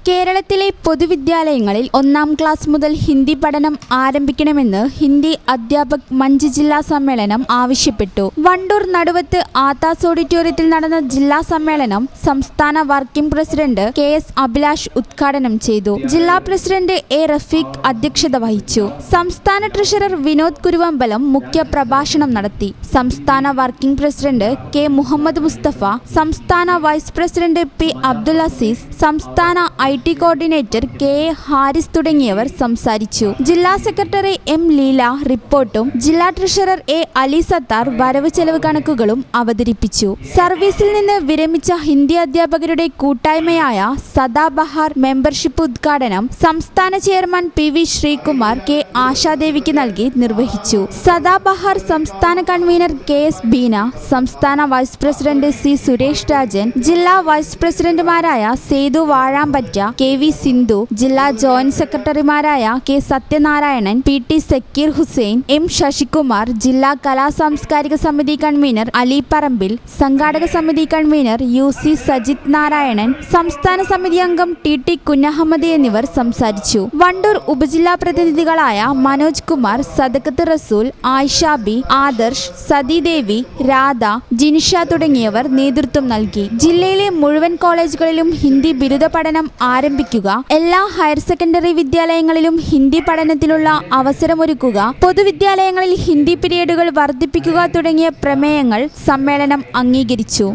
കേരളത്തിലെ പൊതുവിദ്യാലയങ്ങളിൽ 1-ാം ക്ലാസ് മുതൽ ഹിന്ദി പഠനം ആരംഭിക്കണമെന്ന് ഹിന്ദി അധ്യാപക് മഞ്ച് ജില്ലാ സമ്മേളനം ആവശ്യപ്പെട്ടു. വണ്ടൂർ നടുവത്ത് ആതാസ് ഓഡിറ്റോറിയത്തിൽ നടന്ന ജില്ലാ സമ്മേളനം സംസ്ഥാന വർക്കിംഗ് പ്രസിഡന്റ് KS അഭിലാഷ് ഉദ്ഘാടനം ചെയ്തു. ജില്ലാ പ്രസിഡന്റ് A റഫീഖ് അധ്യക്ഷത വഹിച്ചു. സംസ്ഥാന ട്രഷറർ വിനോദ് കുരുവമ്പലം മുഖ്യ പ്രഭാഷണം നടത്തി. സംസ്ഥാന working president K Muhammad Mustafa, സംസ്ഥാന vice president P Abdul Aziz, സംസ്ഥാന IT കോർഡിനേറ്റർ KA ഹാരിസ് തുടങ്ങിയവർ സംസാരിച്ചു. ജില്ലാ സെക്രട്ടറി M ലീല റിപ്പോർട്ടും ജില്ലാ ട്രഷറർ A അലി സത്താർ വരവ് ചെലവ് കണക്കുകളും അവതരിപ്പിച്ചു. സർവീസിൽ നിന്ന് വിരമിച്ച ഹിന്ദി അധ്യാപകരുടെ കൂട്ടായ്മയായ സദാബഹാർ മെമ്പർഷിപ്പ് ഉദ്ഘാടനം സംസ്ഥാന ചെയർമാൻ PV ശ്രീകുമാർ K ആശാദേവിക്ക് നൽകി നിർവഹിച്ചു. സദാബഹാർ സംസ്ഥാന കൺവീനർ KS ബീന, സംസ്ഥാന vice president C Suresh Rajan, ജില്ലാ വൈസ് പ്രസിഡന്റുമാരായ സേതു വാഴാമ്പറ്റ, KV സിന്ധു, ജില്ലാ ജോയിന്റ് സെക്രട്ടറിമാരായ K Sathyanarayanan, PT Zakir Hussain, M Sasikumar, ജില്ലാ കലാ സാംസ്കാരിക സമിതി കൺവീനർ അലി പറമ്പിൽ, സംഘാടക സമിതി കൺവീനർ UC സജിത് നാരായണൻ, സംസ്ഥാന സമിതി അംഗം TT കുഞ്ഞഹമ്മദ് എന്നിവർ സംസാരിച്ചു. വണ്ടൂർ ഉപജില്ലാ പ്രതിനിധികളായ മനോജ് കുമാർ, സദക്കത്ത് റസൂൽ, ആയിഷ ബി, ആദർശ്, സതീദേവി, രാധ, ജിനിഷ തുടങ്ങിയവർ നേതൃത്വം നൽകി. ജില്ലയിലെ മുഴുവൻ കോളേജുകളിലും ഹിന്ദി ബിരുദ പഠനം ആരംഭിക്കുക, എല്ലാ ഹയർ സെക്കൻഡറി വിദ്യാലയങ്ങളിലും ഹിന്ദി പഠനത്തിലുള്ള അവസരമൊരുക്കുക, പൊതുവിദ്യാലയങ്ങളിൽ ഹിന്ദി പീരിയഡുകൾ വർദ്ധിപ്പിക്കുക തുടങ്ങിയ പ്രമേയങ്ങൾ സമ്മേളനം അംഗീകരിച്ചു.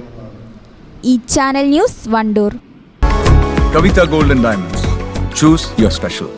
ഈ channel news Wandoor. Kavita Gold and Diamonds. Choose your special.